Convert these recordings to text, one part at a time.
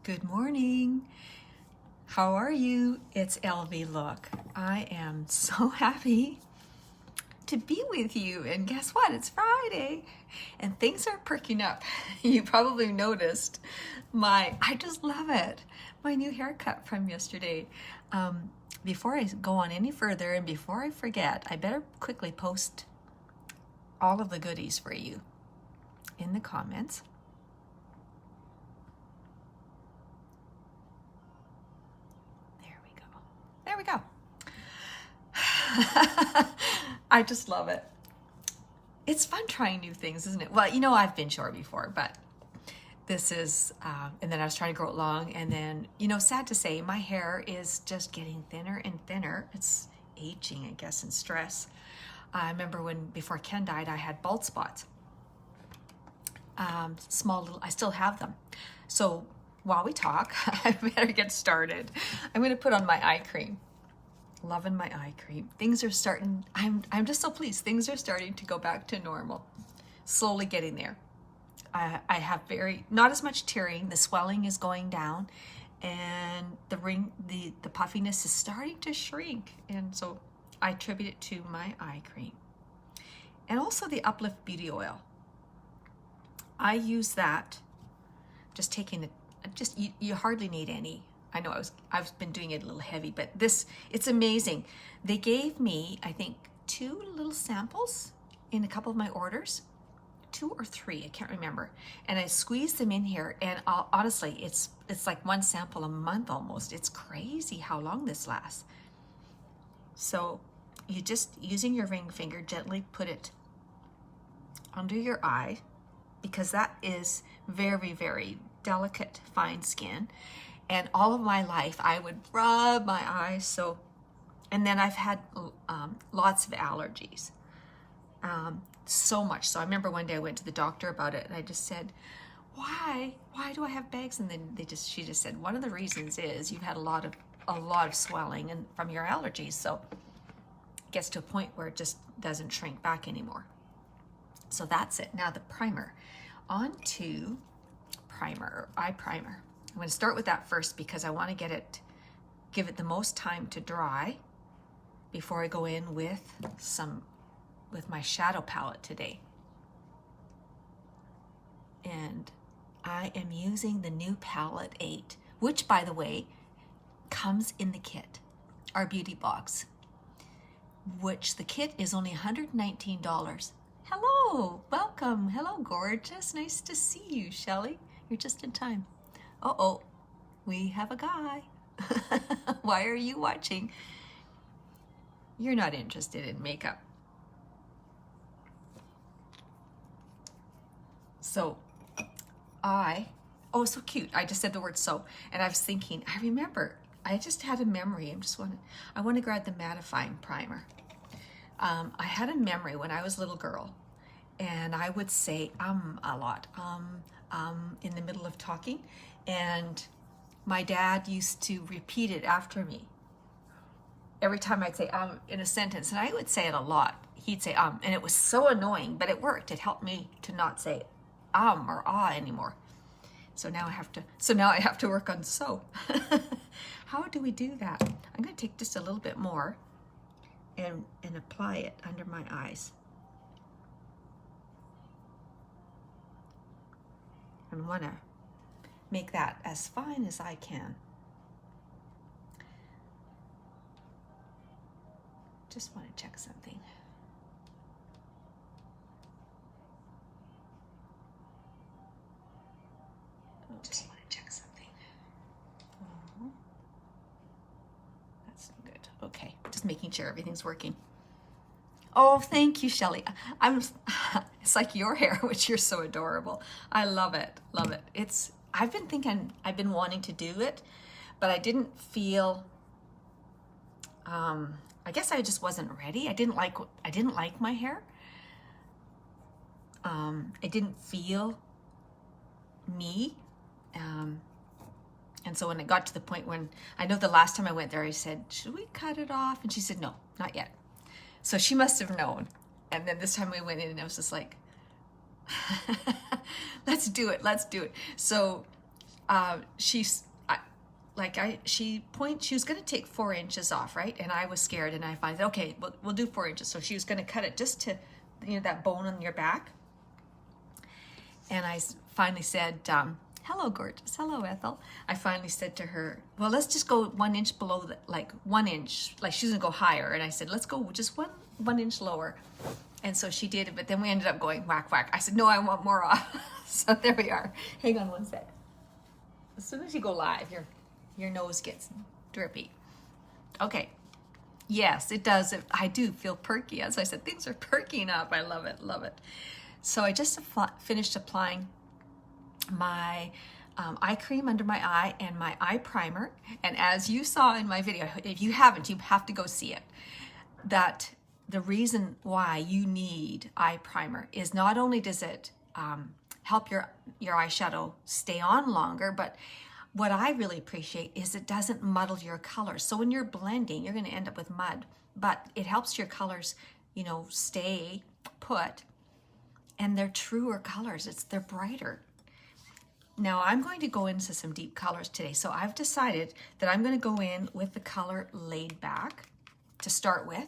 Good morning. How are you? It's Elvie. Look, I am so happy to be with you. And guess what? It's Friday and things are perking up. You probably noticed I just love it. My new haircut from yesterday. Before I go on any further and before I forget, I better quickly post all of the goodies for you in the comments. There we go. I just love it. It's fun trying new things, isn't it? Well, I've been short before, but this is, and then I was trying to grow it long, and then, sad to say, my hair is just getting thinner and thinner. It's aging, I guess, and stress. I remember before Ken died, I had bald spots. Small little, I still have them. So while we talk, I better get started. I'm going to put on my eye cream. Loving my eye cream. Things are starting, I'm just so pleased. Things are starting to go back to normal. Slowly getting there. I have not as much tearing. The swelling is going down and the puffiness is starting to shrink. And so I attribute it to my eye cream. And also the Uplift Beauty Oil. I use that, just taking it, you hardly need any. I know I've been doing it a little heavy, but it's amazing. They gave me, I think, 2 little samples in a couple of my orders, 2 or 3, I can't remember. And I squeezed them in here, and honestly, it's like 1 sample a month almost. It's crazy how long this lasts. So you just, using your ring finger, gently put it under your eye, because that is very, very delicate, fine skin. And all of my life, I would rub my eyes. And then I've had lots of allergies, so much. So I remember one day I went to the doctor about it, and I just said, why do I have bags? And then she just said, one of the reasons is you've had a lot of swelling and from your allergies. So it gets to a point where it just doesn't shrink back anymore. So that's it. Now the primer. On to eye primer. I'm going to start with that first because I want to give it the most time to dry before I go in with my shadow palette today. And I am using the new palette 8, which, by the way, comes in the kit, our beauty box, which the kit is only $119. Hello, welcome. Hello, gorgeous. Nice to see you, Shelley. You're just in time. Uh-oh, we have a guy. Why are you watching? You're not interested in makeup. So so cute. I just said the word so, and I was thinking, I just had a memory. I want to grab the mattifying primer. I had a memory when I was a little girl, and I would say a lot, in the middle of talking, and my dad used to repeat it after me. Every time I'd say in a sentence, and I would say it a lot, he'd say and it was so annoying, but it worked. It helped me to not say or ah anymore. So now I have to work on so. How do we do that? I'm going to take just a little bit more and apply it under my eyes. And want to make that as fine as I can. Just want to check something. Just want to check something. That's good. Okay, just making sure everything's working. Oh, thank you, Shelley. It's like your hair, which you're so adorable. I love it, love it. I've been wanting to do it, but I didn't feel, I guess I just wasn't ready. I didn't like my hair. I didn't feel me. And so when it got to the point when, I know the last time I went there, I said, should we cut it off? And she said, no, not yet. So she must have known. And then this time we went in and I was just like, let's do it. So she was going to take 4 inches off, right? And I was scared, and I finally said, okay, we'll do 4 inches. So she was going to cut it just to, that bone on your back. And I finally said, hello, gorgeous. Hello, Ethel. I finally said to her, well, let's just go 1 inch below, like 1 inch, like she's going to go higher. And I said, let's go just one inch lower. And so she did it, but then we ended up going whack, whack. I said, no, I want more off. So there we are. Hang on one sec. As soon as you go live, your nose gets drippy. Okay. Yes, it does. I do feel perky. As I said, things are perking up. I love it. Love it. So I just finished applying my eye cream under my eye and my eye primer. And as you saw in my video, if you haven't, you have to go see it, that the reason why you need eye primer is not only does it help your eyeshadow stay on longer, but what I really appreciate is it doesn't muddle your colors. So when you're blending, you're going to end up with mud, but it helps your colors, stay put, and they're truer colors. They're brighter. Now I'm going to go into some deep colors today. So I've decided that I'm going to go in with the color Laid Back to start with.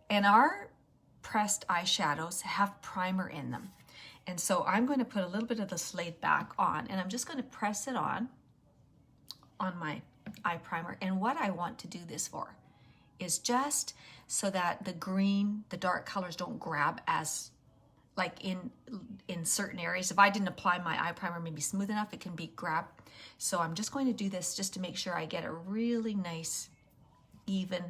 And our pressed eyeshadows have primer in them. And so I'm going to put a little bit of this Laid Back on, and I'm just going to press it on my eye primer. And what I want to do this for is just so that the dark colors don't grab as, like in certain areas. If I didn't apply my eye primer maybe smooth enough, it can be grabbed. So I'm just going to do this just to make sure I get a really nice, even.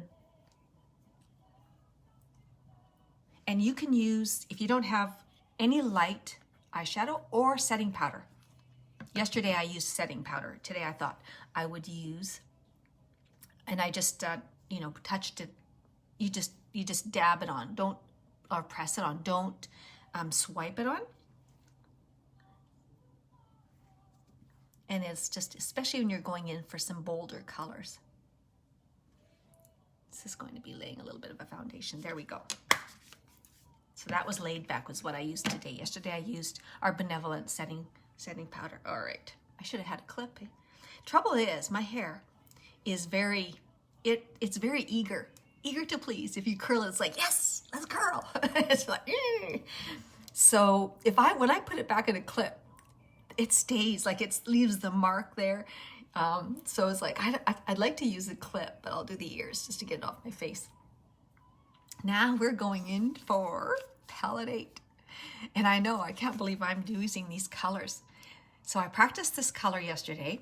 And you can use, if you don't have any light eyeshadow or setting powder. Yesterday I used setting powder. Today I thought I would use, and I just touched it. You just dab it on. Or press it on. Don't swipe it on. And it's just, especially when you're going in for some bolder colors. This is going to be laying a little bit of a foundation. There we go. So that was Laid Back, was what I used today. Yesterday I used our Benevolent setting powder. All right. I should have had a clip. Trouble is, my hair is it's very eager to please. If you curl it, it's like, yes, let's curl. It's like, yay. So when I put it back in a clip, it stays, like it leaves the mark there. So it's like, I'd like to use a clip, but I'll do the ears just to get it off my face. Now we're going in for Palette 8. And I know, I can't believe I'm using these colors. So I practiced this color yesterday.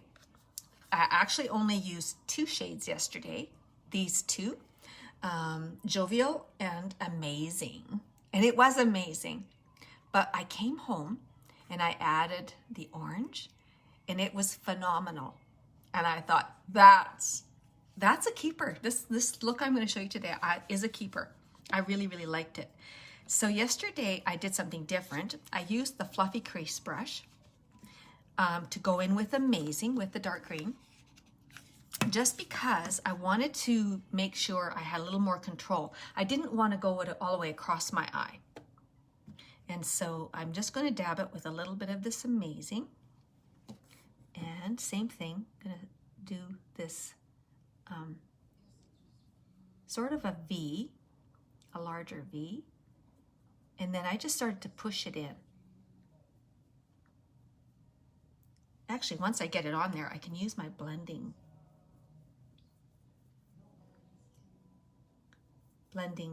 I actually only used 2 shades yesterday. These 2, Jovial and Amazing. And it was amazing. But I came home and I added the orange, and it was phenomenal. And I thought, that's a keeper. This look I'm going to show you today is a keeper. I really, really liked it. So yesterday I did something different. I used the fluffy crease brush to go in with Amazing, with the dark green, just because I wanted to make sure I had a little more control. I didn't want to go all the way across my eye. And so I'm just going to dab it with a little bit of this Amazing. And same thing, I'm going to do this sort of a V, a larger V, and then I just started to push it in. Actually, once I get it on there, I can use my blending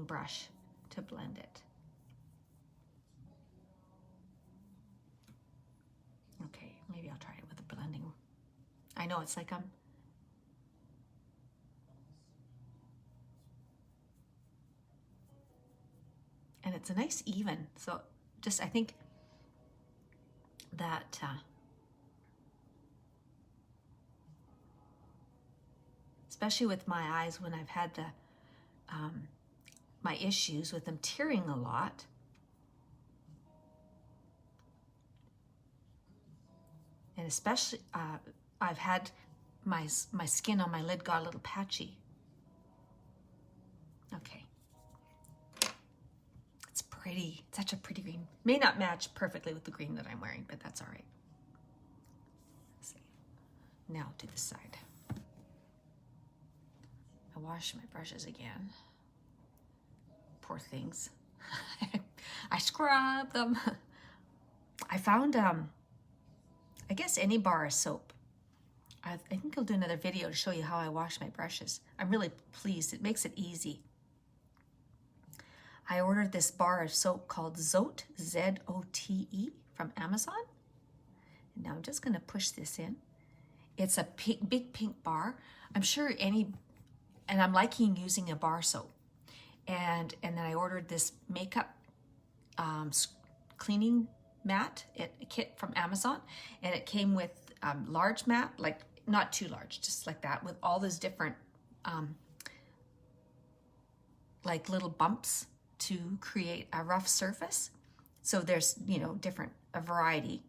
brush to blend it. Okay, maybe I'll try it with a blending. I know it's like and it's a nice even. So just, I think that especially with my eyes, when I've had my issues with them tearing a lot, and especially I've had my skin on my lid got a little patchy. Okay. It's pretty. It's such a pretty green. May not match perfectly with the green that I'm wearing, but that's all right. Now to the side. I wash my brushes again. Poor things. I scrub them. I found, I guess any bar of soap. I think I'll do another video to show you how I wash my brushes. I'm really pleased. It makes it easy. I ordered this bar of soap called Zote, Z-O-T-E, from Amazon. And now I'm just going to push this in. It's a big pink bar. I'm sure and I'm liking using a bar soap. And then I ordered this makeup cleaning mat, a kit from Amazon. And it came with large mat, like not too large, just like that, with all those different like little bumps to create a rough surface. So there's, you know, a variety,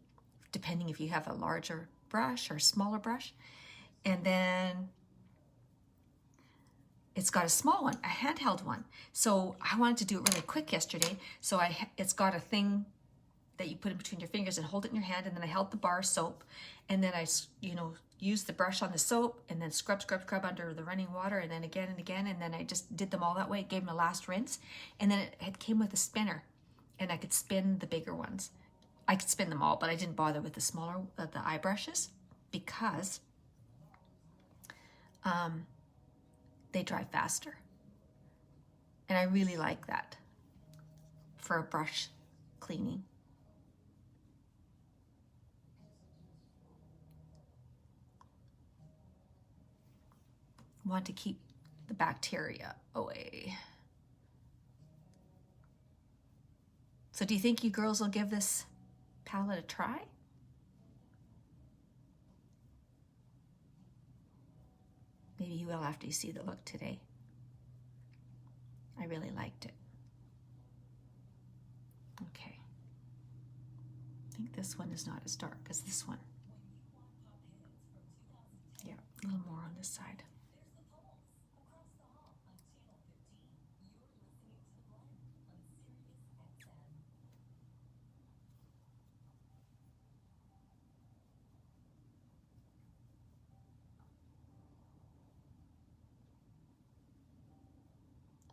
depending if you have a larger brush or a smaller brush. And then it's got a small one, a handheld one. So I wanted to do it really quick yesterday. So it's got a thing that you put in between your fingers and hold it in your hand. And then I held the bar soap, and then I, you know, used the brush on the soap, and then scrub under the running water, and then again and again. And then I just did them all that way. Gave them a last rinse. And then it came with a spinner, and I could spin the bigger ones. I could spin them all, but I didn't bother with the smaller, the eye brushes, because they dry faster. And I really like that for a brush cleaning. Want to keep the bacteria away. So do you think you girls will give this palette a try? Maybe you will after you see the look today. I really liked it. Okay. I think this one is not as dark as this one. Yeah, a little more on this side.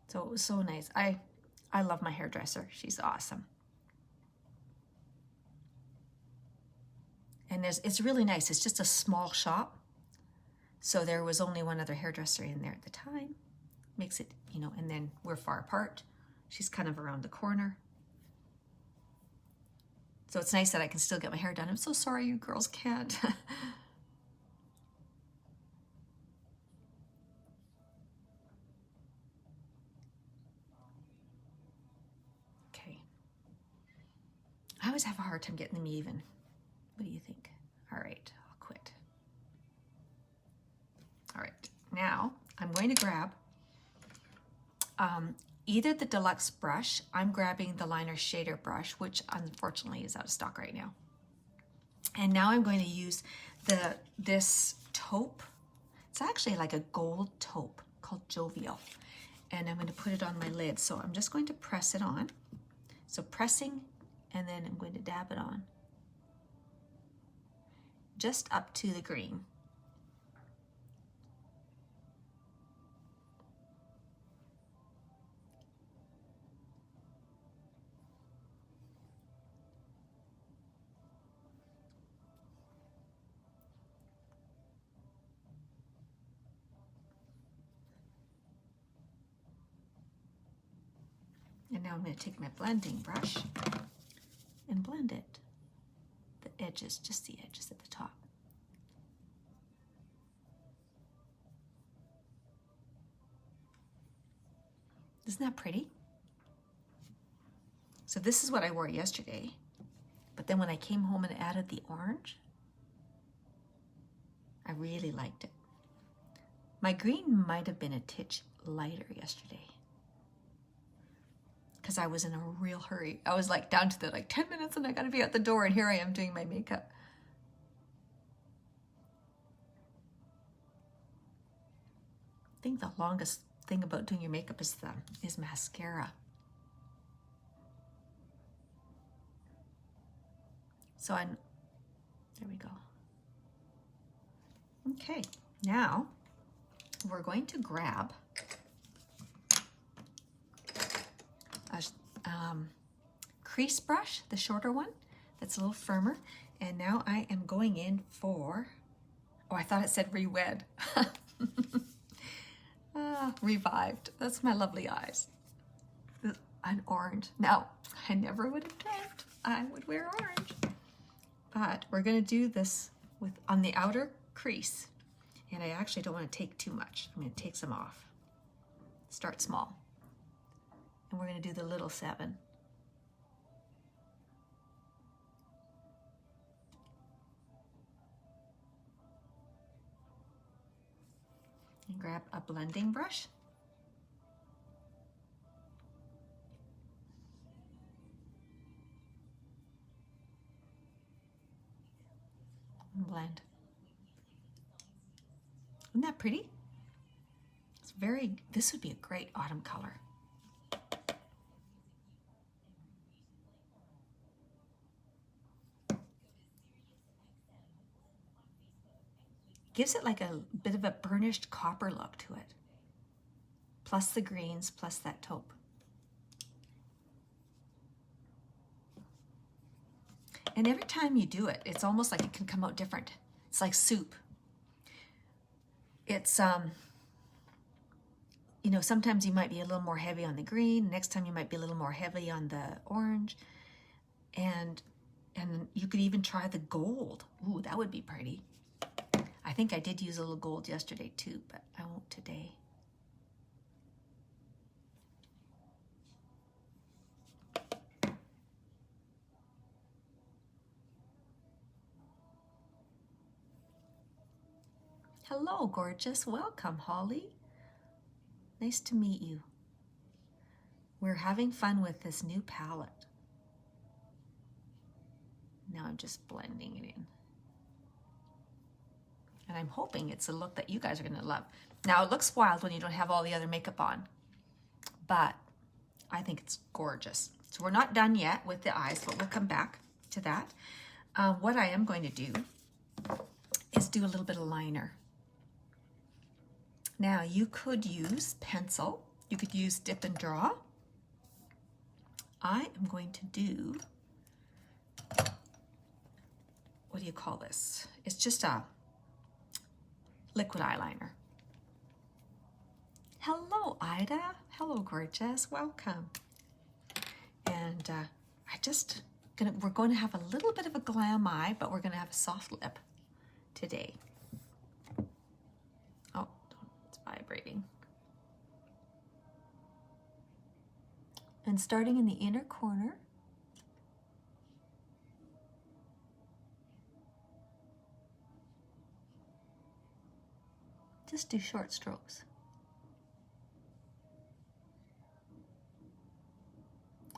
So it was so nice. I love my hairdresser. She's awesome. And it's really nice. It's just a small shop. So there was only one other hairdresser in there at the time. Makes it, you know, and then we're far apart. She's kind of around the corner. So it's nice that I can still get my hair done. I'm so sorry you girls can't. I always have a hard time getting them even. What do you think? All right, I'll quit. All right, now I'm going to grab either the deluxe brush. I'm grabbing the liner shader brush, which unfortunately is out of stock right now. And now I'm going to use this taupe. It's actually like a gold taupe called Jovial. And I'm going to put it on my lid. So I'm just going to press it on. So pressing, and then I'm going to dab it on. Just up to the green. And now I'm going to take my blending brush and blend it. The edges, just the edges at the top. Isn't that pretty? So this is what I wore yesterday. But then when I came home and added the orange, I really liked it. My green might have been a titch lighter yesterday, because I was in a real hurry. I was like down to the 10 minutes and I gotta be at the door, and here I am doing my makeup. I think the longest thing about doing your makeup is mascara. So there we go. Okay, now we're going to grab a crease brush, the shorter one, that's a little firmer. And now I am going in for, oh, I thought it said re-wed. Revived. That's my lovely eyes. An orange. Now, I never would have dreamt I would wear orange. But we're going to do this with on the outer crease. And I actually don't want to take too much. I'm going to take some off. Start small. And we're going to do the little 7. And grab a blending brush. And blend. Isn't that pretty? It's very, this would be a great autumn color. Gives it like a bit of a burnished copper look to it. Plus the greens, plus that taupe. And every time you do it, it's almost like it can come out different. It's like soup. It's, you know, sometimes you might be a little more heavy on the green. Next time you might be a little more heavy on the orange. And you could even try the gold. Ooh, that would be pretty. I think I did use a little gold yesterday too, but I won't today. Hello, gorgeous. Welcome, Holly. Nice to meet you. We're having fun with this new palette. Now I'm just blending it in. And I'm hoping it's a look that you guys are going to love. Now, it looks wild when you don't have all the other makeup on, but I think it's gorgeous. So we're not done yet with the eyes, but we'll come back to that. What I am going to do is do a little bit of liner. Now, you could use pencil. You could use dip and draw. I am going to do, what do you call this? It's just a liquid eyeliner. Hello, Ida. Hello, gorgeous. Welcome. And we're going to have a little bit of a glam eye, but we're going to have a soft lip today. Oh, it's vibrating. And starting in the inner corner, just do short strokes.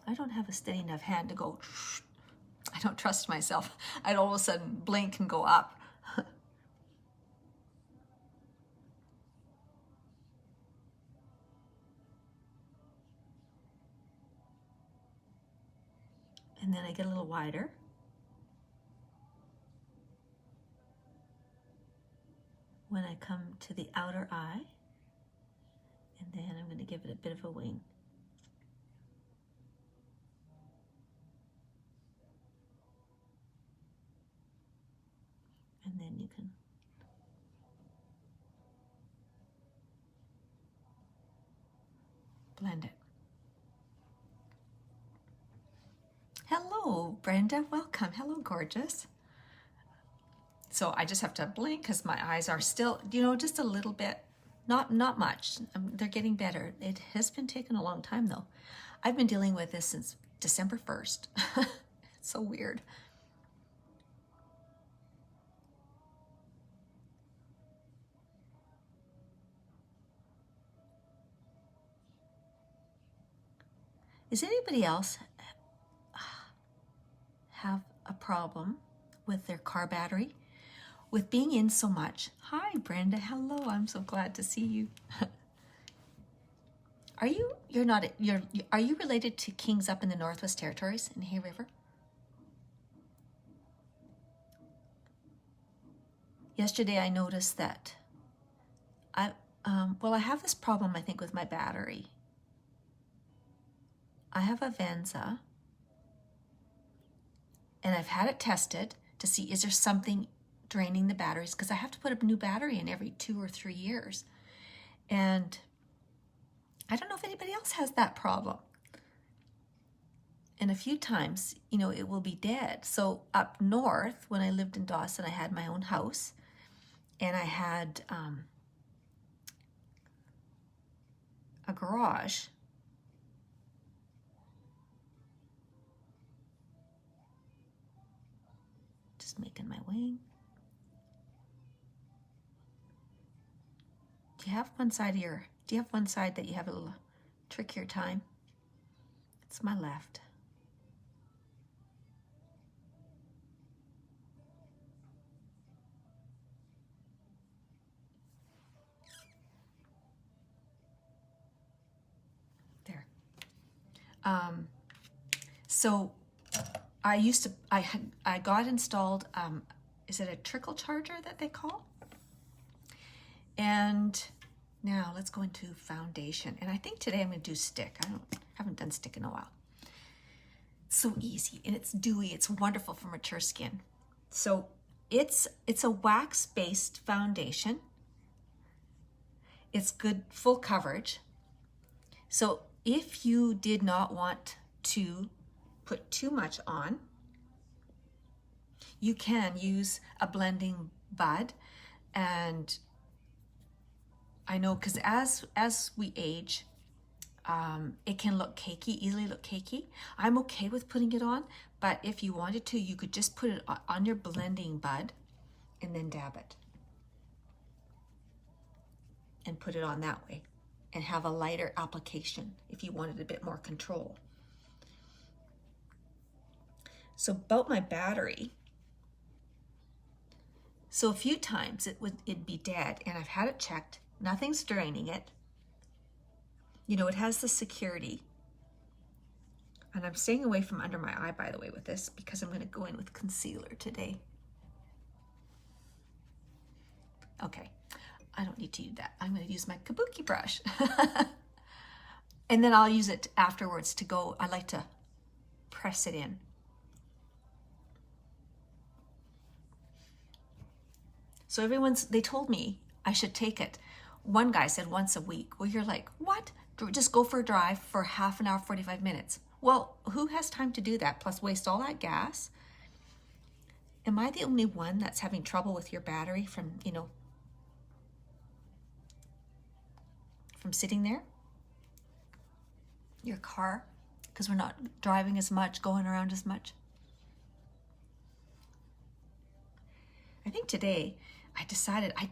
I don't have a steady enough hand to go, I don't trust myself. I'd all of a sudden blink and go up. And then I get a little wider. When I come to the outer eye, and then I'm going to give it a bit of a wing. And then you can blend it. Hello, Brenda, welcome. Hello, gorgeous. So I just have to blink because my eyes are still, you know, just a little bit, not much. They're getting better. It has been taking a long time though. I've been dealing with this since December 1st. It's so weird. Is anybody else have a problem with their car battery? With being in so much. Hi, Brenda. Hello. I'm so glad to see you. Are you related to kings up in the Northwest Territories in Hay River? yesterday I noticed that I have this problem, I think, with my battery. I have a Venza, and I've had it tested to see is there something draining the batteries, because I have to put a new battery in every 2 or 3 years. And I don't know if anybody else has that problem. And a few times, you know, it will be dead. So up north, when I lived in Dawson, I had my own house, and I had a garage. Just making my way. Do you have one side that you have a little trickier time? It's my left. There. So I got installed, is it a trickle charger that they call? And now let's go into foundation. And I think today I'm gonna do stick. Haven't done stick in a while. It's so easy, and it's dewy. It's wonderful for mature skin. So it's a wax-based foundation. It's good, full coverage. So if you did not want to put too much on, you can use a blending bud. And I know, because as we age, it can look cakey, easily look cakey. I'm okay with putting it on, but if you wanted to, you could just put it on your blending bud and then dab it and put it on that way and have a lighter application if you wanted a bit more control. So about my battery, so a few times it'd be dead, and I've had it checked. Nothing's draining it. You know, it has the security. And I'm staying away from under my eye, by the way, with this, because I'm going to go in with concealer today. Okay, I don't need to use that. I'm going to use my kabuki brush. And then I'll use it afterwards to go. I like to press it in. So they told me I should take it. One guy said once a week. Well, you're like, what? Just go for a drive for half an hour, 45 minutes. Well, who has time to do that? Plus waste all that gas? Am I the only one that's having trouble with your battery from, you know, from sitting there? Your car? Because we're not driving as much, going around as much. I think today I decided I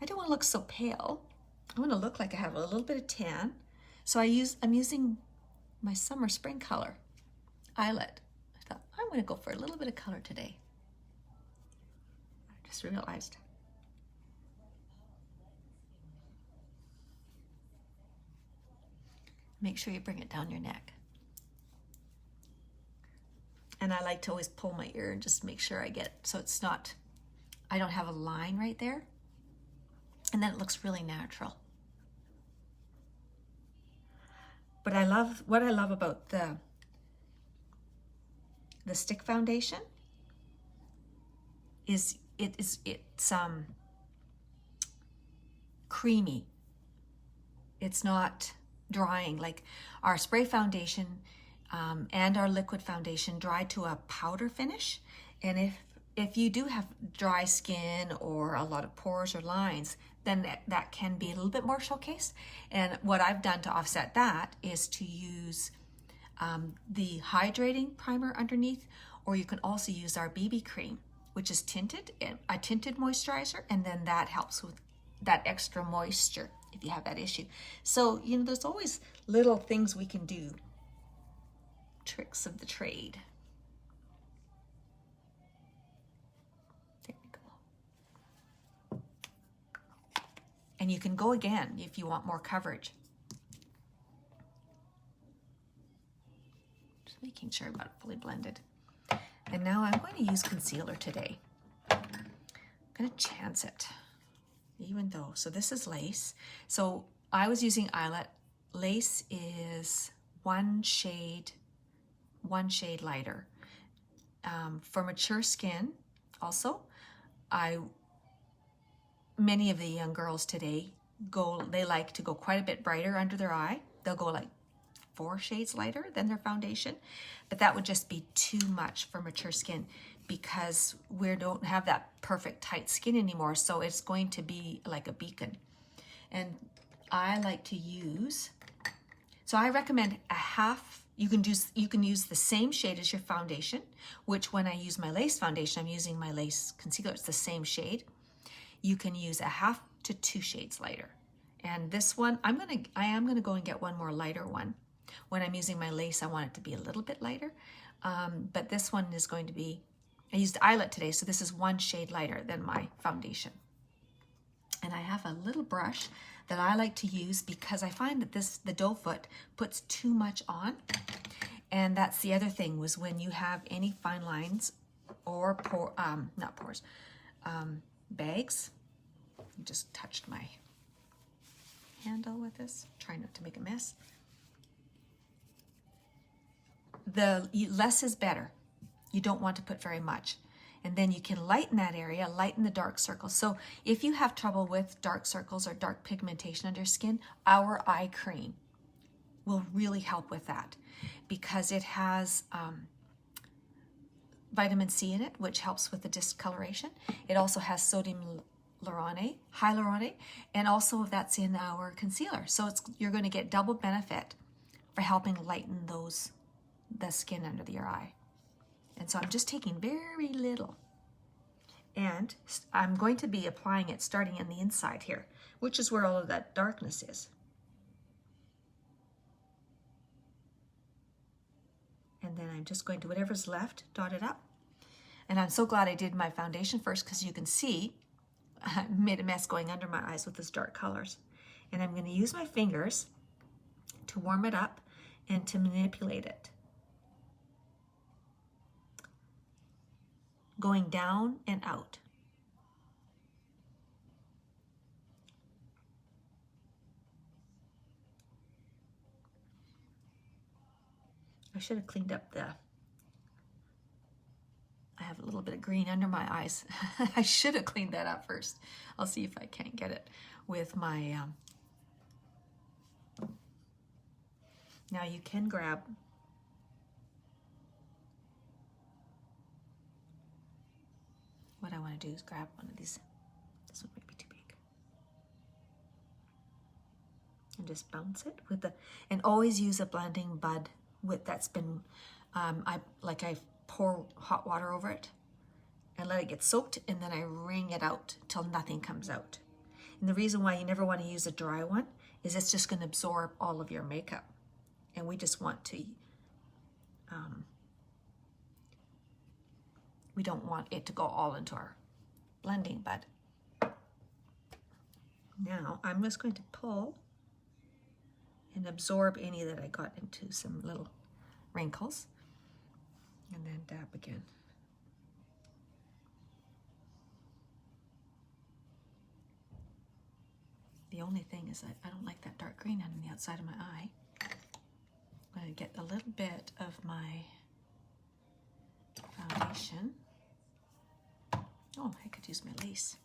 don't want to look so pale. I want to look like I have a little bit of tan. So I'm using my summer spring color, Eyelet. I thought, I'm going to go for a little bit of color today. I just realized. Make sure you bring it down your neck. And I like to always pull my ear and just make sure I get, so it's not, I don't have a line right there. And then it looks really natural. But what I love about the stick foundation is it's creamy. It's not drying like our spray foundation and our liquid foundation dry to a powder finish. And if you do have dry skin or a lot of pores or lines, then that can be a little bit more showcased. And what I've done to offset that is to use the hydrating primer underneath, or you can also use our BB cream, which is tinted, a tinted moisturizer, and then that helps with that extra moisture if you have that issue. So, you know, there's always little things we can do, tricks of the trade. There we go. And you can go again if you want more coverage. Just making sure I got it fully blended. And now I'm going to use concealer today. I'm gonna chance it, even though, so this is lace. So I was using eyelet. Lace is one shade lighter. For mature skin, also, many of the young girls today they like to go quite a bit brighter under their eye. They'll go like 4 shades lighter than their foundation, but that would just be too much for mature skin because we don't have that perfect tight skin anymore. So it's going to be like a beacon. And I like to use, so I recommend a half. You can use the same shade as your foundation, which when I use my lace foundation, I'm using my lace concealer. It's the same shade. You can use a half to 2 shades lighter. And this one, I am gonna go and get one more lighter one. When I'm using my lace, I want it to be a little bit lighter. But this one is going to be, I used eyelet today, so this is 1 shade lighter than my foundation. And I have a little brush that I like to use because I find that the doe foot puts too much on. And that's the other thing, was when you have any fine lines or bags. I just touched my handle with this, trying not to make a mess. The less is better. You don't want to put very much. And then you can lighten that area, lighten the dark circles. So if you have trouble with dark circles or dark pigmentation under your skin, our eye cream will really help with that because it has vitamin C in it, which helps with the discoloration. It also has sodium hyaluronate, and also that's in our concealer. So you're going to get double benefit for helping lighten the skin under your eye. And so I'm just taking very little. And I'm going to be applying it starting in the inside here, which is where all of that darkness is. And then I'm just going to, whatever's left, dot it up. And I'm so glad I did my foundation first because you can see I made a mess going under my eyes with those dark colors. And I'm going to use my fingers to warm it up and to manipulate it. Going down and out. I should have cleaned up I have a little bit of green under my eyes. I should have cleaned that up first. I'll see if I can't get it with my, now you can grab what I want to do is grab one of these. This one might be too big. And just bounce it with and always use a blending bud that's been, I pour hot water over it and let it get soaked, and then I wring it out till nothing comes out. And the reason why you never want to use a dry one is it's just going to absorb all of your makeup. And we just want to, we don't want it to go all into our blending bud. Now I'm just going to pull and absorb any that I got into some little wrinkles, and then dab again. The only thing is that I don't like that dark green on the outside of my eye. I'm going to get a little bit of my foundation. Oh, I could use my lace.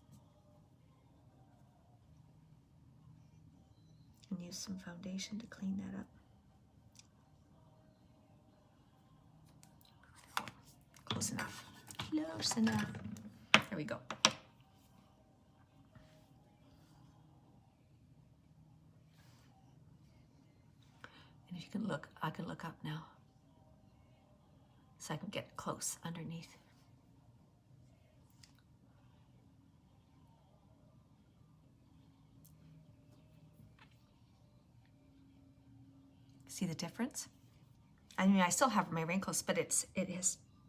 And use some foundation to clean that up. Close enough. Close enough. There we go. And if you can look, I can look up now. So I can get close underneath. See the difference? I mean, I still have my wrinkles, but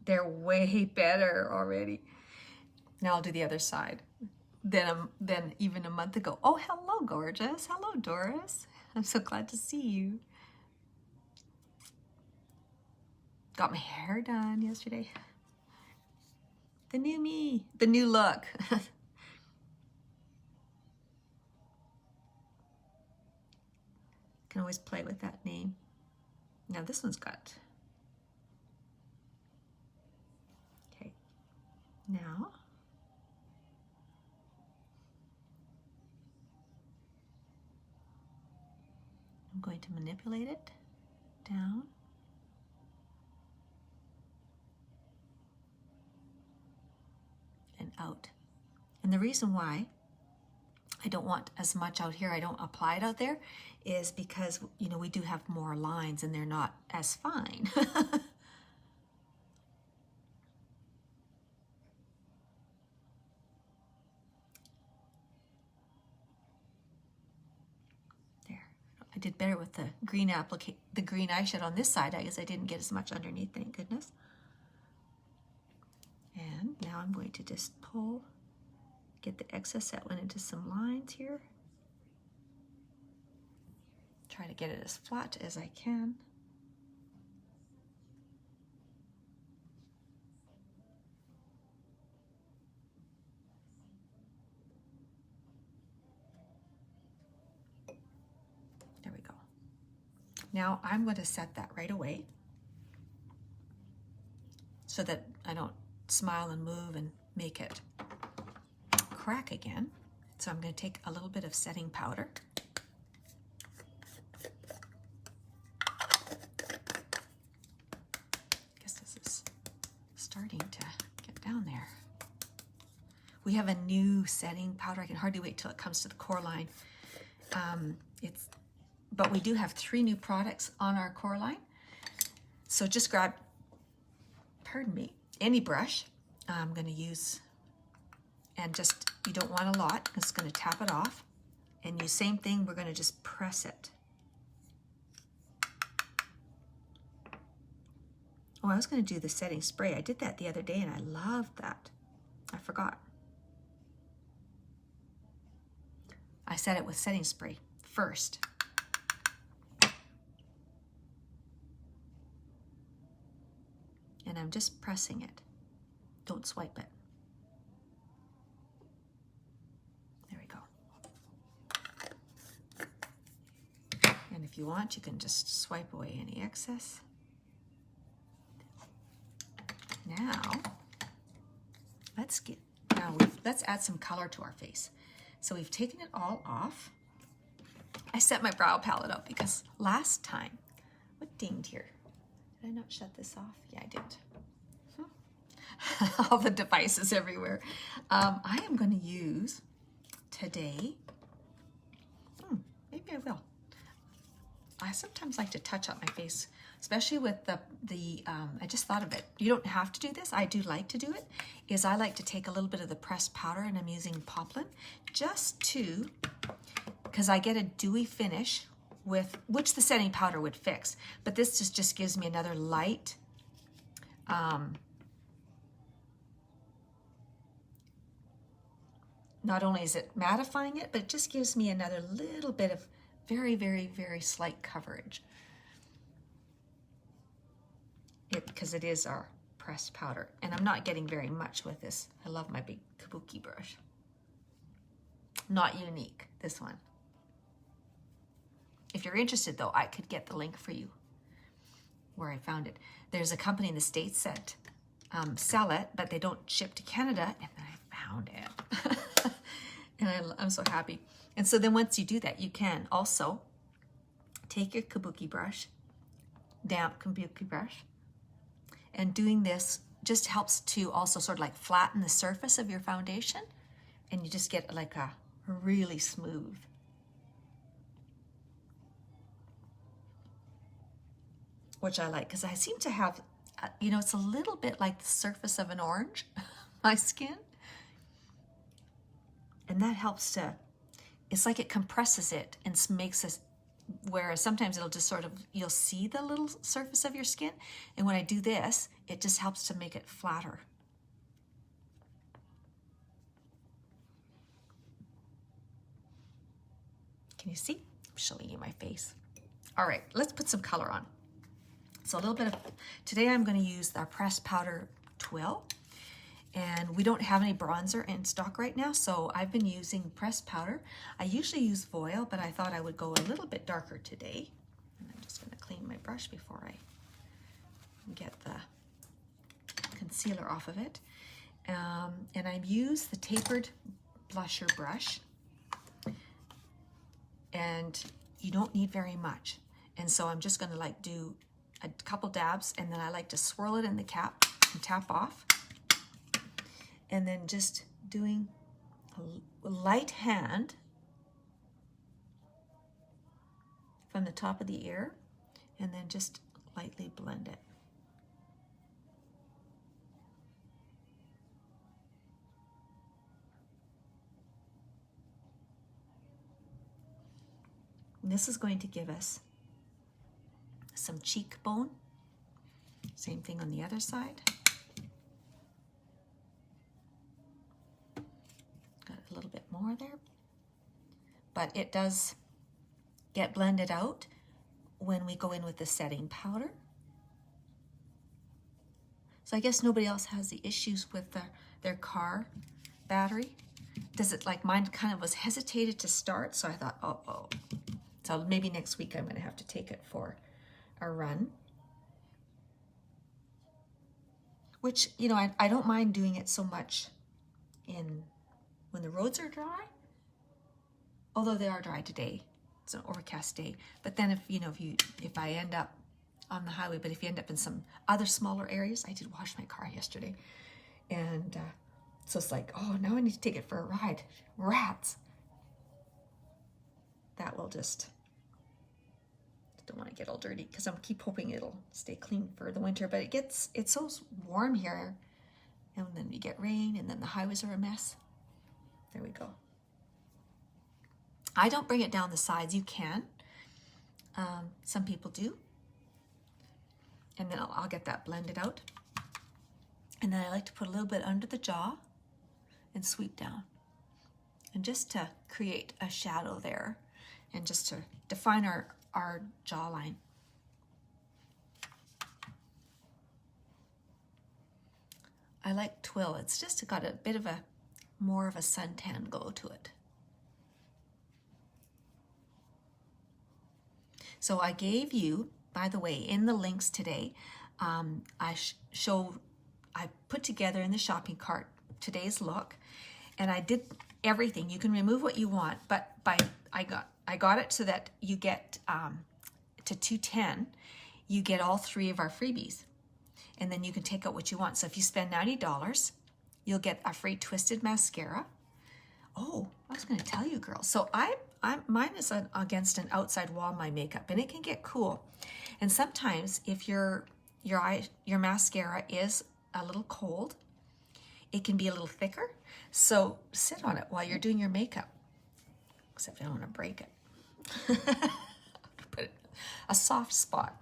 they're way better already. Now I'll do the other side. Then even a month ago. Oh, hello, gorgeous. Hello, Doris. I'm so glad to see you. Got my hair done yesterday. The new me, the new look. can always play with that name. Now this one's got, okay, now I'm going to manipulate it down. And out. And the reason why I don't want as much out here, I don't apply it out there, is because, you know, we do have more lines and they're not as fine. There. I did better with the green eyeshadow on this side. I guess I didn't get as much underneath, thank goodness. And now I'm going to just get the excess that went into some lines here. Try to get it as flat as I can. There we go. Now I'm going to set that right away so that I don't smile and move and make it crack again. So I'm going to take a little bit of setting powder. I guess this is starting to get down there. We have a new setting powder. I can hardly wait till it comes to the core line. But we do have 3 new products on our core line. So just grab, pardon me, any brush I'm going to use, and just, you don't want a lot, I'm just going to tap it off, and use same thing, we're going to just press it. Oh, I was going to do the setting spray. I did that the other day and I loved that. I forgot. I set it with setting spray first. And I'm just pressing it. Don't swipe it. There we go. And if you want, you can just swipe away any excess. Now, let's add some color to our face. So we've taken it all off. I set my brow palette up because last time, what dinged here? Did I not shut this off? Yeah, I did. All the devices everywhere. I am going to use today, maybe I will. I sometimes like to touch up my face, especially with I just thought of it. You don't have to do this. I do like to do it, is I like to take a little bit of the pressed powder, and I'm using poplin, just to, because I get a dewy finish with, which the setting powder would fix, but this just gives me another light, not only is it mattifying it, but it just gives me another little bit of very, very, very slight coverage. Because it is our pressed powder. And I'm not getting very much with this. I love my big kabuki brush. Not unique, this one. If you're interested though, I could get the link for you where I found it. There's a company in the States that sell it, but they don't ship to Canada, and then I found it. And I'm so happy. And so then once you do that, you can also take your kabuki brush, damp kabuki brush, and doing this just helps to also sort of like flatten the surface of your foundation, and you just get like a really smooth. Which I like, because I seem to have, you know, it's a little bit like the surface of an orange, my skin. And that helps to, it's like it compresses it and makes us, whereas sometimes it'll just sort of, you'll see the little surface of your skin. And when I do this, it just helps to make it flatter. Can you see? I'm showing you my face. All right, let's put some color on. So a little bit of, today I'm going to use our pressed powder twill. And we don't have any bronzer in stock right now, so I've been using pressed powder. I usually use foil, but I thought I would go a little bit darker today. And I'm just going to clean my brush before I get the concealer off of it. And I've used the tapered blusher brush, and you don't need very much. And so I'm just going to like do a couple dabs, and then I like to swirl it in the cap and tap off. And then just doing a light hand from the top of the ear, and then just lightly blend it. And this is going to give us some cheekbone. Same thing on the other side. A little bit more there, but it does get blended out when we go in with the setting powder. So I guess nobody else has the issues with their car battery. Does it, like mine kind of was hesitated to start, so I thought, oh. So maybe next week I'm going to have to take it for a run. Which, you know, I don't mind doing it so much when the roads are dry, although they are dry today. It's an overcast day. But then if I end up on the highway, but if you end up in some other smaller areas, I did wash my car yesterday. And so it's like, oh, now I need to take it for a ride. Rats. That will just, don't want to get all dirty because I'm keep hoping it'll stay clean for the winter, but it's so warm here. And then we get rain, and then the highways are a mess. There we go. I don't bring it down the sides. You can. Some people do. And then I'll get that blended out. And then I like to put a little bit under the jaw and sweep down. And just to create a shadow there and just to define our jawline. I like Twill. It's just got a bit of more of a suntan glow to it. So I gave you, by the way, in the links today, I put together in the shopping cart today's look, and I did everything. You can remove what you want, but I got it so that you get to 210, you get all 3 of our freebies, and then you can take out what you want. So if you spend $90, you'll get a free twisted mascara. Oh, I was going to tell you, girls. So mine is against an outside wall, my makeup, and it can get cool. And sometimes if your mascara is a little cold, it can be a little thicker. So sit on it while you're doing your makeup. Except I don't want to break it. Put a soft spot.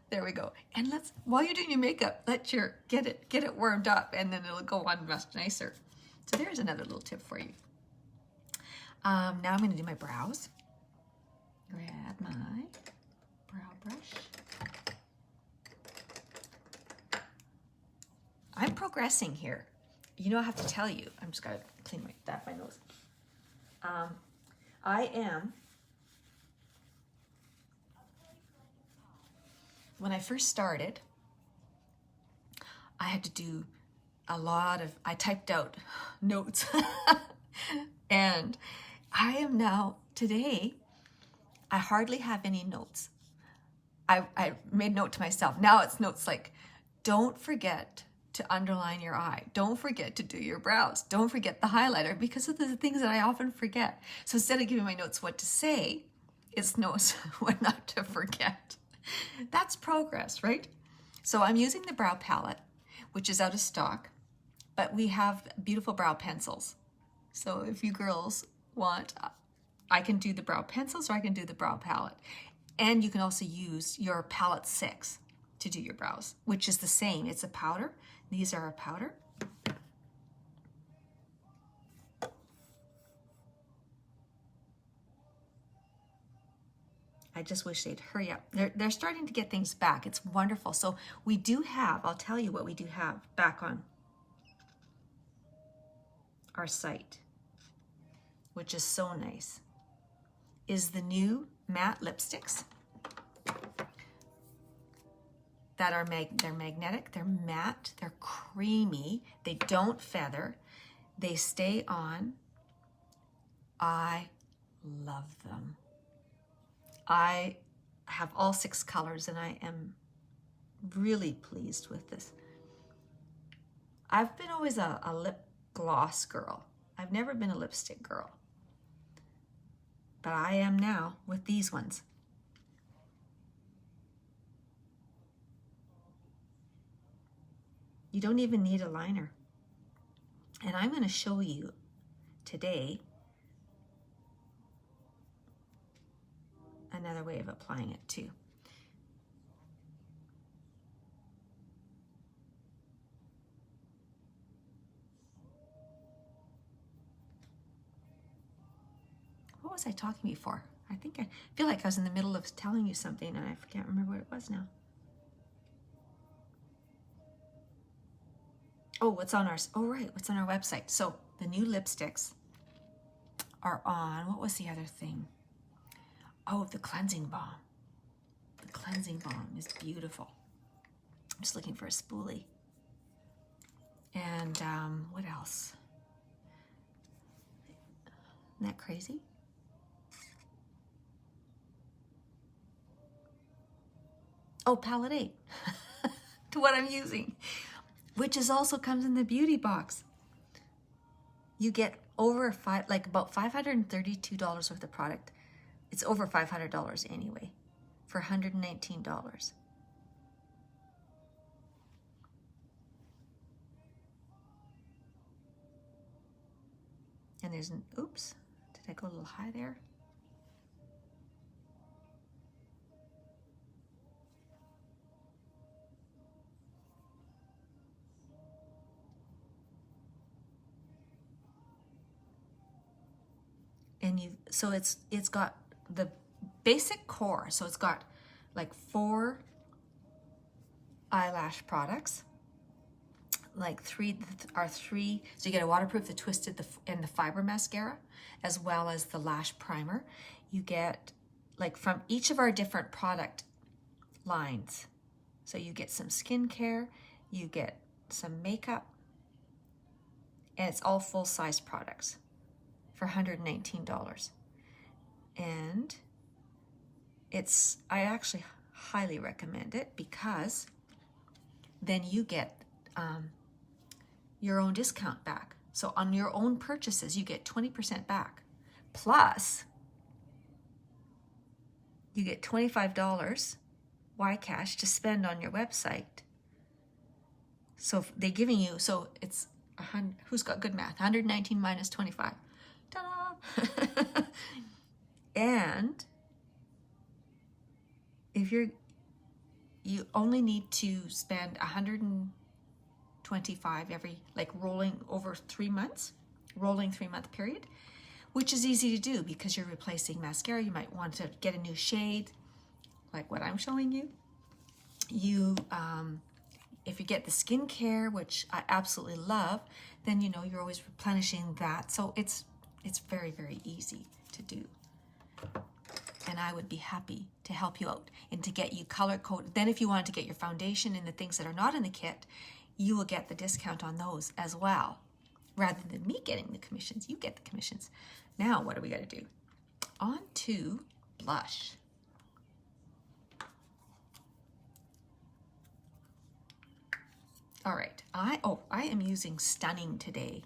There we go. And while you're doing your makeup, get it warmed up, and then it'll go on much nicer. So there's another little tip for you. Now I'm going to do my brows. Grab my brow brush. I'm progressing here. You know, I have to tell you, I'm just got to clean my nose. When I first started, I had to do I typed out notes. And I am now, today, I hardly have any notes. I made note to myself. Now it's notes like, don't forget to underline your eye. Don't forget to do your brows. Don't forget the highlighter, because of the things that I often forget. So instead of giving my notes what to say, it's notes what not to forget. That's progress, right? So I'm using the brow palette, which is out of stock, but we have beautiful brow pencils. So if you girls want, I can do the brow pencils or I can do the brow palette. And you can also use your palette 6 to do your brows, which is the same. It's a powder. These are a powder. I just wish they'd hurry up. They're starting to get things back. It's wonderful. So we do have, I'll tell you what we do have back on our site, which is so nice, is the new matte lipsticks that are they're magnetic, they're matte, they're creamy, they don't feather, they stay on. I love them. I have all 6 colors and I am really pleased with this. I've been always a lip gloss girl. I've never been a lipstick girl. But I am now with these ones. You don't even need a liner. And I'm going to show you today another way of applying it too. What was I talking before? I feel like I was in the middle of telling you something and I can't remember what it was now. Oh, what's on our website? So the new lipsticks are on, what was the other thing? Oh, the cleansing balm. The cleansing balm is beautiful. I'm just looking for a spoolie. And what else? Isn't that crazy? Oh, palette 8 to what I'm using, which is also comes in the beauty box. You get over about $532 worth of product. It's over $500 anyway for $119. And there's an, oops, did I go a little high there? And so it's got the basic core. So it's got like 4 eyelash products, like 3, so you get a waterproof, the twisted, and the fiber mascara, as well as the lash primer. You get like from each of our different product lines. So you get some skincare, you get some makeup, and it's all full-size products for $119. And I actually highly recommend it because then you get your own discount back. So on your own purchases, you get 20% back. Plus, you get $25 Cash to spend on your website. So they're giving you, so it's, who's got good math? 119 minus 25. Ta-da! And if you only need to spend 125 every, like rolling over 3 months, rolling 3-month period, which is easy to do because you're replacing mascara. You might want to get a new shade, like what I'm showing you. If you get the skincare, which I absolutely love, then you're always replenishing that. So it's very, very easy to do. And I would be happy to help you out and to get you color coded. Then if you want to get your foundation and the things that are not in the kit, you will get the discount on those as well. Rather than me getting the commissions, you get the commissions. Now, what do we got to do? On to blush. All right, I am using Stunning today.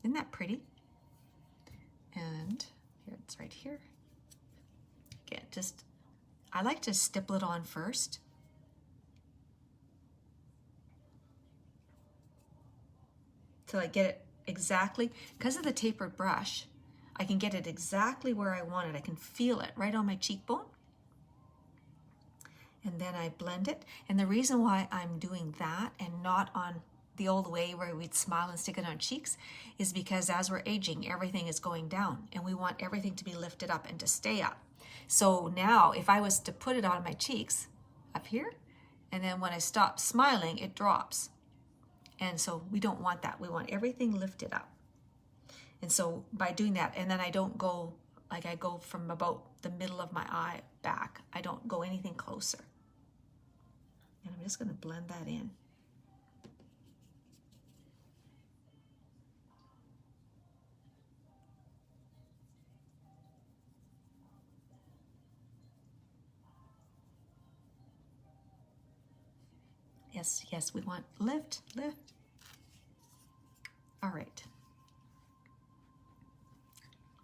Isn't that pretty? And here, it's right here. Again, I like to stipple it on first. Till I get it exactly, because of the tapered brush, I can get it exactly where I want it. I can feel it right on my cheekbone. And then I blend it. And the reason why I'm doing that and not on the old way where we'd smile and stick it on cheeks is because as we're aging, everything is going down and we want everything to be lifted up and to stay up. So now if I was to put it on my cheeks up here, and then when I stop smiling, it drops. And so we don't want that. We want everything lifted up. And so by doing that, and then I don't go, like I go from about the middle of my eye back. I don't go anything closer. And I'm just going to blend that in. Yes, yes, we want lift, lift. All right.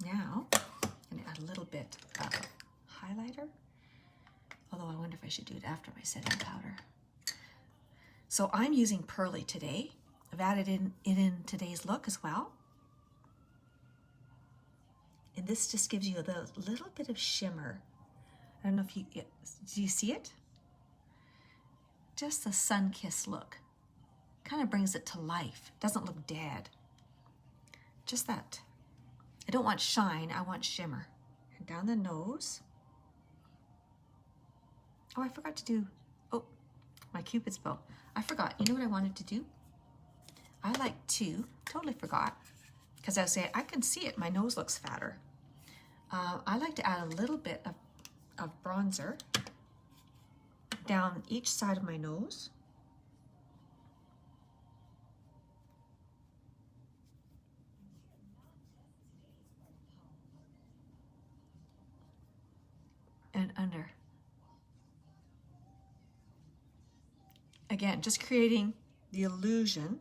Now, I'm gonna add a little bit of highlighter. Although I wonder if I should do it after my setting powder. So I'm using Pearly today. I've added it in today's look as well. And this just gives you a little bit of shimmer. I don't know if do you see it? Just a sun-kissed look. Kind of brings it to life. Doesn't look dead. Just that. I don't want shine, I want shimmer. And down the nose. Oh, I forgot to do, my Cupid's bow. I forgot, you know what I wanted to do? I like to, totally forgot, because I was saying, I can see it, my nose looks fatter. I like to add a little bit of bronzer down each side of my nose. And under. Again, just creating the illusion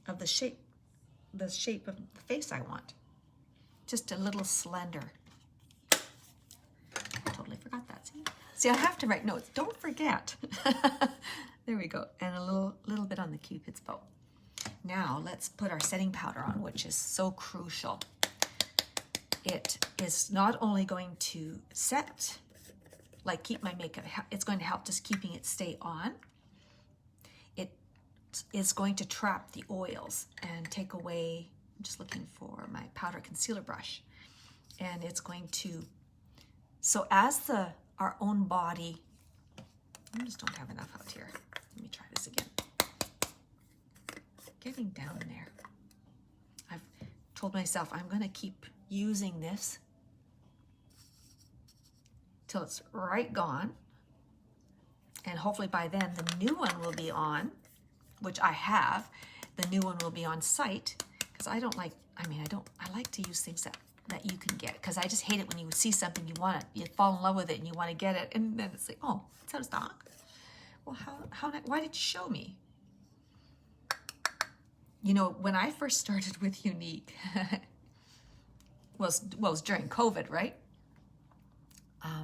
of the shape of the face I want. Just a little slender. Totally forgot that, see? See, I have to write notes, don't forget. There we go, and a little bit on the Cupid's bow. Now let's put our setting powder on, which is so crucial. It is not only going to set, like keep my makeup, it's going to help just keeping it stay on. It is going to trap the oils and take away, I'm just looking for my powder concealer brush. And it's going to, so as our own body, I just don't have enough out here. Let me try this again. Getting down there. I've told myself I'm gonna keep using this till it's right gone. And hopefully by then the new one will be on, which I have. The new one will be on site, because I don't like, I like to use things that you can get, because I just hate it when you see something, you want it, you fall in love with it and you want to get it, and then it's like, oh, it's out of stock. Well, why did you show me? You know, when I first started with Unique, it was during COVID, right?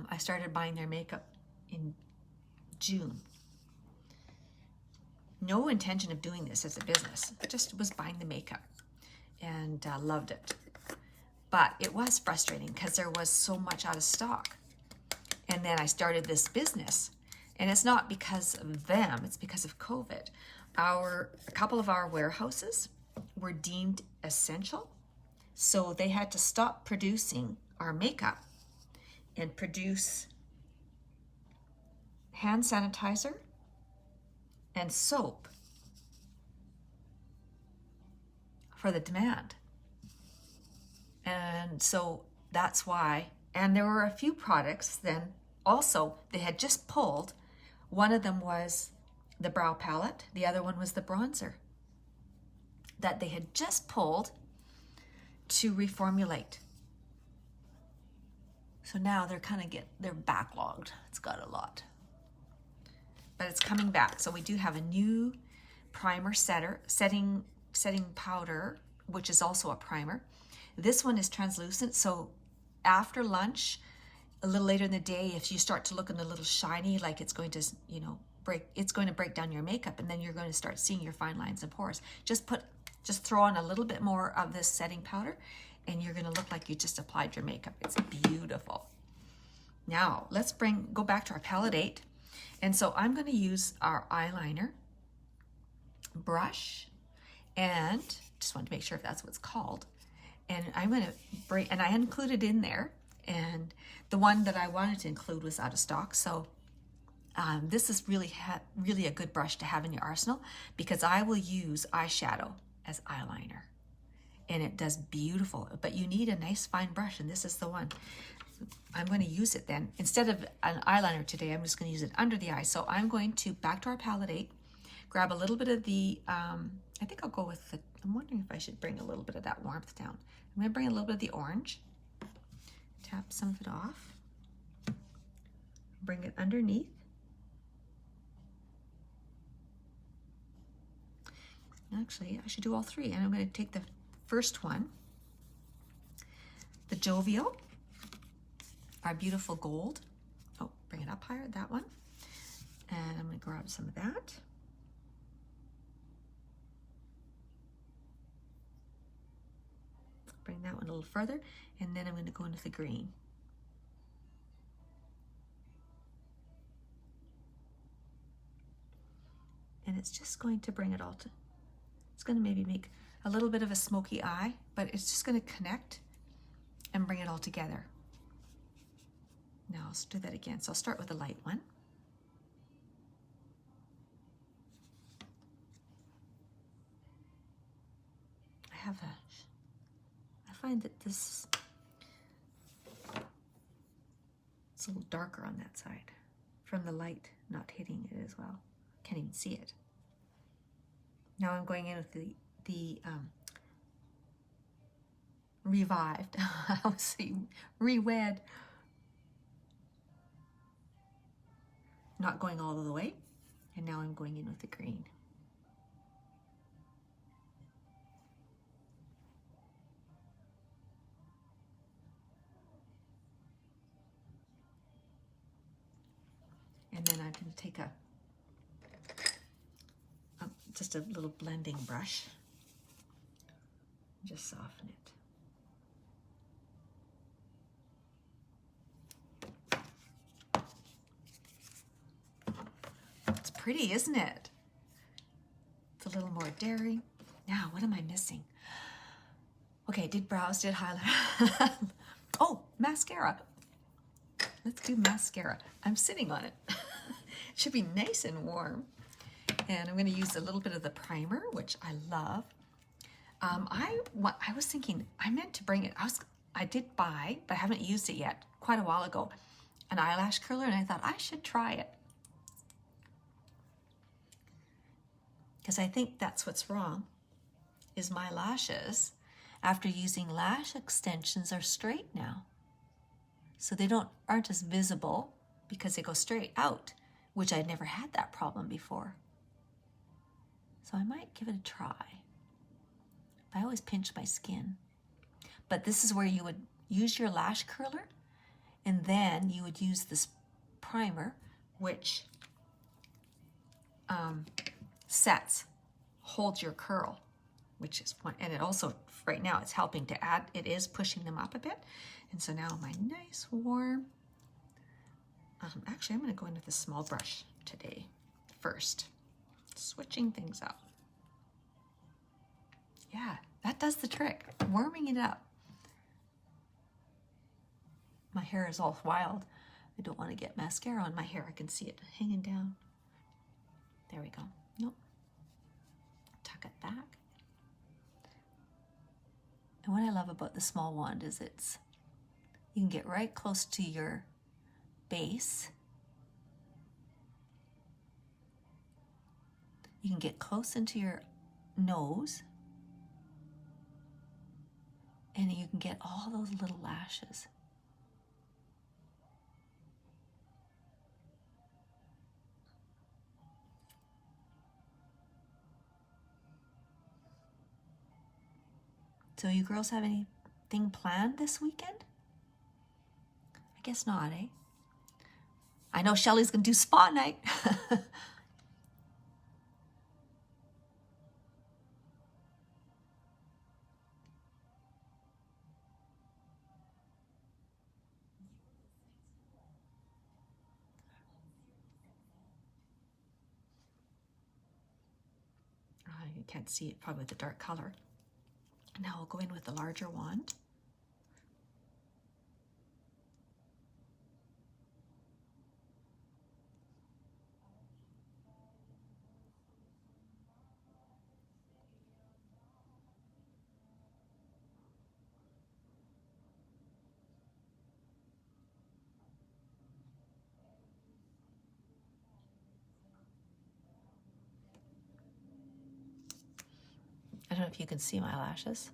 I started buying their makeup in June. No intention of doing this as a business, just was buying the makeup and loved it. But it was frustrating because there was so much out of stock. And then I started this business, and it's not because of them, it's because of COVID. A couple of our warehouses were deemed essential, so they had to stop producing our makeup and produce hand sanitizer and soap for the demand. And so that's why, and there were a few products then also they had just pulled. One of them was the brow palette, the other one was the bronzer that they had just pulled to reformulate. So now they're they're backlogged. It's got a lot, but it's coming back. So we do have a new primer setting powder, which is also a primer. This one is translucent, so after lunch, a little later in the day, if you start to look a little shiny, like it's going to, break down your makeup, and then you're going to start seeing your fine lines and pores. Just throw on a little bit more of this setting powder, and you're going to look like you just applied your makeup. It's beautiful. Now let's go back to our palette 8, and so I'm going to use our eyeliner brush, and just wanted to make sure if that's what it's called. And I'm going to and I included in there, and the one that I wanted to include was out of stock. So this is really a good brush to have in your arsenal, because I will use eyeshadow as eyeliner. and it does beautiful, but you need a nice fine brush, and this is the one. I'm going to use it then. Instead of an eyeliner today, I'm just going to use it under the eye. So I'm going to, back to our palette 8, grab a little bit of the, I think I'll go with the, I'm wondering if I should bring a little bit of that warmth down. I'm going to bring a little bit of the orange, tap some of it off, bring it underneath. Actually, I should do all three, and I'm going to take the first one, the Jovial, our beautiful gold. Oh, bring it up higher, that one. And I'm going to grab some of that. Bring that one a little further, and then I'm going to go into the green. And it's just going to bring it all to, it's going to maybe make a little bit of a smoky eye, but it's just going to connect and bring it all together. Now let's do that again. So I'll start with the light one. I find that this, it's a little darker on that side from the light not hitting it as well. Can't even see it. Now I'm going in with the revived, I was saying re-wed. Not going all the way, and now I'm going in with the green. And then I'm going to take just a little blending brush, just soften it. It's pretty, isn't it? It's a little more daring. Now, what am I missing? Okay, did brows, did highlight. Oh, mascara. Let's do mascara. I'm sitting on it. It should be nice and warm. And I'm going to use a little bit of the primer, which I love. I was thinking, I meant to bring it. I did buy, but I haven't used it yet, quite a while ago, an eyelash curler, and I thought I should try it. Because I think that's what's wrong, is my lashes, after using lash extensions, are straight now. So they aren't as visible because they go straight out, which I'd never had that problem before. So I might give it a try. I always pinch my skin. But this is where you would use your lash curler, and then you would use this primer, which holds your curl, which is one, and it also, right now, it's helping to add, it is pushing them up a bit. And so now my nice warm, actually I'm gonna go in with a small brush today first, switching things up. Yeah, that does the trick, warming it up. My hair is all wild. I don't want to get mascara on my hair. I can see it hanging down. There we go. Nope. Tuck it back. And what I love about the small wand is you can get right close to your base. You can get close into your nose. And you can get all those little lashes. So you girls have anything planned this weekend? I guess not, eh? I know Shelly's gonna do spa night. You can't see it probably with the dark color. Now I'll go in with the larger wand. know if you can see my lashes.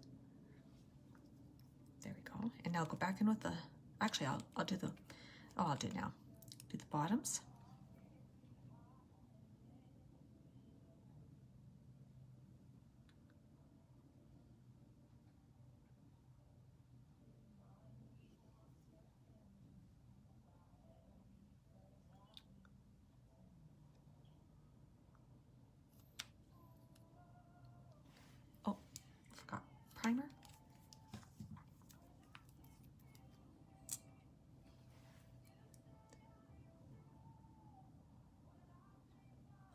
There we go. And now I'll go back in with the, actually I'll do the, oh, I'll do it now. Do the bottoms. Oh, forgot primer.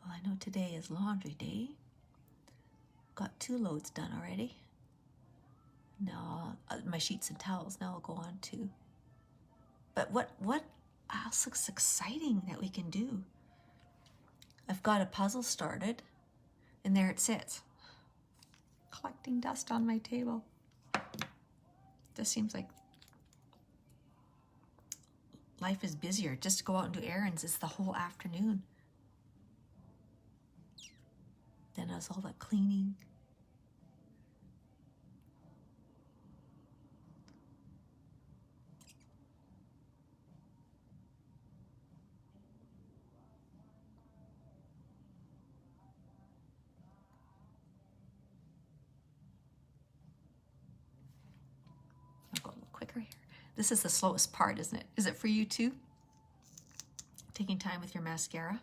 Well, I know today is laundry day. Got 2 loads done already. Now, my sheets and towels now will go on too. But what else looks exciting that we can do? I've got a puzzle started, and there it sits, collecting dust on my table. This seems like life is busier. Just to go out and do errands is the whole afternoon. Then there's all that cleaning. I'll go a little quicker here. This is the slowest part, isn't it? Is it for you too? Taking time with your mascara.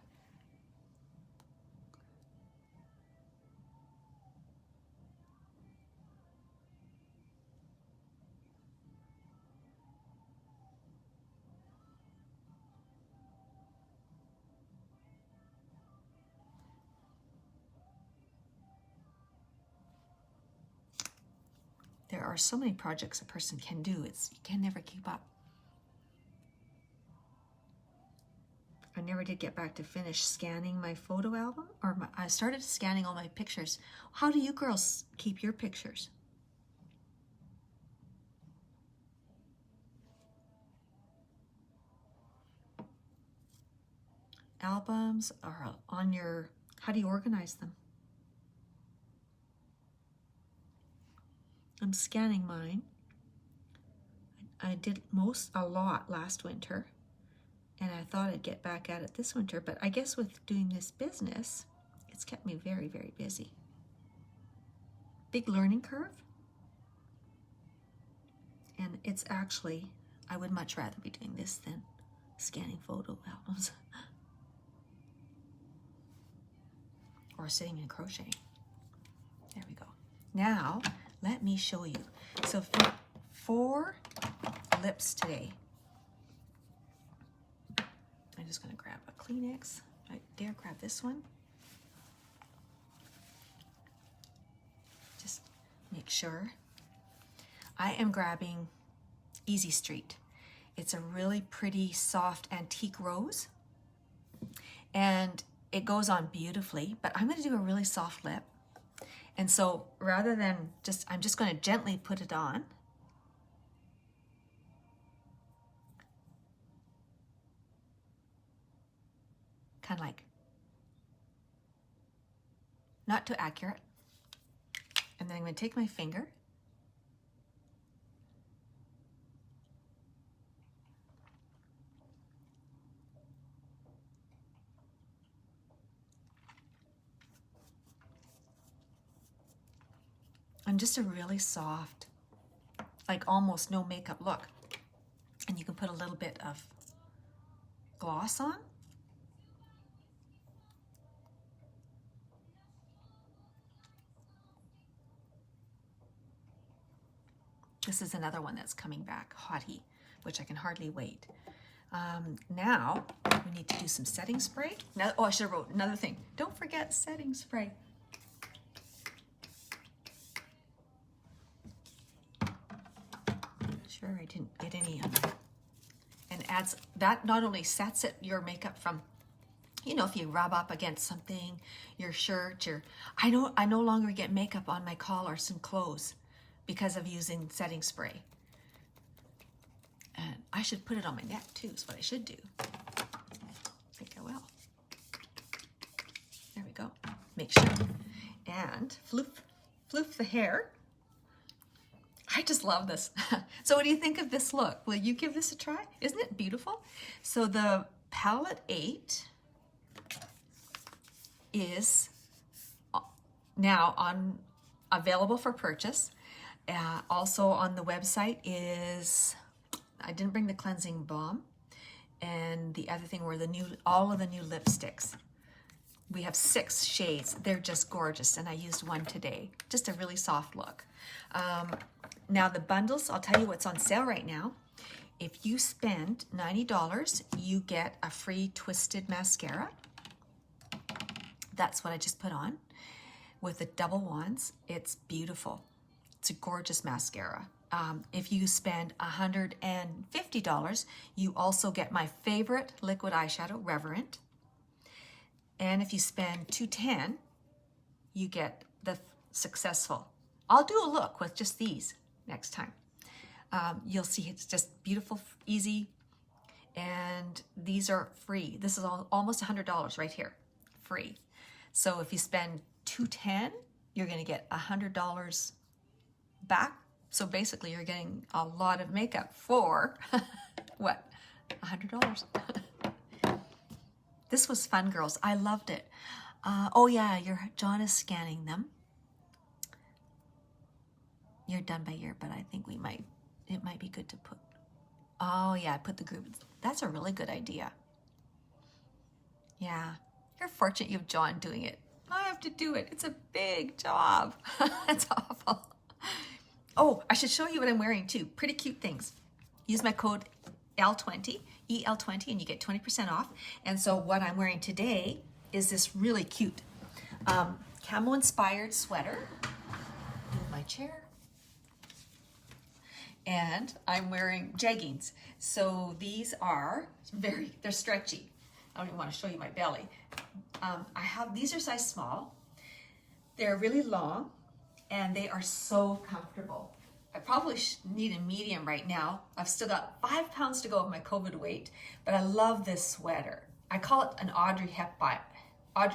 There are so many projects a person can do. You can never keep up. I never did get back to finish scanning my photo album, or I started scanning all my pictures. How do you girls keep your pictures? Albums are on your, how do you organize them? I'm scanning mine. I did a lot last winter, and I thought I'd get back at it this winter, but I guess with doing this business, it's kept me very, very busy. Big learning curve. And it's actually, I would much rather be doing this than scanning photo albums. Or sitting and crocheting. There we go. Now, let me show you. So for lips today, I'm just gonna grab a Kleenex. I dare grab this one. Just make sure. I am grabbing Easy Street. It's a really pretty soft antique rose, and it goes on beautifully, but I'm gonna do a really soft lip. And so rather than I'm just gonna gently put it on. Kind of like, not too accurate. And then I'm gonna take my finger. And just a really soft, like almost no makeup look. And you can put a little bit of gloss on. This is another one that's coming back, hottie, which I can hardly wait. Now we need to do some setting spray. Now, oh, I should have wrote another thing. Don't forget setting spray. Sure, I didn't get any on there. And adds, that not only sets it, your makeup from, you know, if you rub up against something, your shirt, I no longer get makeup on my collars and clothes because of using setting spray. And I should put it on my neck too, is what I should do. I think I will. There we go. Make sure. And floof, floof the hair. I just love this. So what do you think of this look? Will you give this a try? Isn't it beautiful? So the palette 8 is now available for purchase. Also on the website is, I didn't bring the cleansing balm, and the other thing were all of the new lipsticks. We have 6 shades. They're just gorgeous, and I used one today. Just a really soft look. Now the bundles, I'll tell you what's on sale right now. If you spend $90, you get a free twisted mascara. That's what I just put on with the double wands. It's beautiful. It's a gorgeous mascara. If you spend $150, you also get my favorite liquid eyeshadow, Reverent. And if you spend $210, you get the Successful. I'll do a look with just these next time. You'll see it's just beautiful, easy, and these are free. This is almost $100 right here, free. So if you spend $210, you're gonna get $100 back. So basically you're getting a lot of makeup for what, $100. This was fun, girls. I loved it. Oh yeah, John is scanning them. You're done by year, but I think it might be good to put, oh yeah, put the group. That's a really good idea. Yeah, you're fortunate you have John doing it. I have to do it. It's a big job. It's awful. Oh, I should show you what I'm wearing too. Pretty cute things. Use my code L20, EL20, and you get 20% off. And so what I'm wearing today is this really cute camo inspired sweater. Move my chair. And I'm wearing jeggings. So these are they're stretchy. I don't even want to show you my belly. These are size small. They're really long and they are so comfortable. I probably need a medium right now. I've still got 5 pounds to go of my COVID weight, but I love this sweater. I call it an Audrey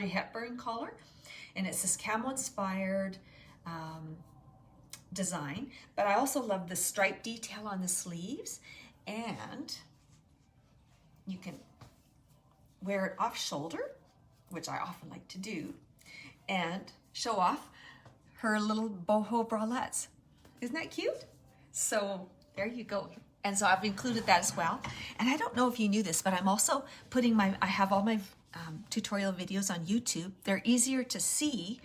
Hepburn collar, and it's this camo inspired design, but I also love the stripe detail on the sleeves, and you can wear it off shoulder, which I often like to do, and show off her little boho bralettes. Isn't that cute? So there you go. And so I've included that as well. And I don't know if you knew this, but I'm also putting I have all my tutorial videos on YouTube. They're easier to see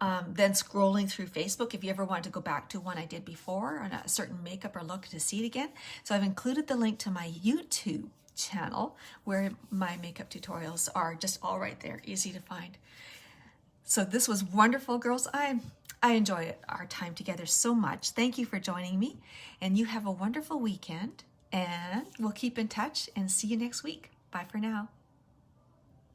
than scrolling through Facebook if you ever want to go back to one I did before on a certain makeup or look to see it again. So I've included the link to my YouTube channel where my makeup tutorials are just all right there, easy to find. So this was wonderful, girls. I enjoy our time together so much. Thank you for joining me, and you have a wonderful weekend, and we'll keep in touch and see you next week. Bye for now.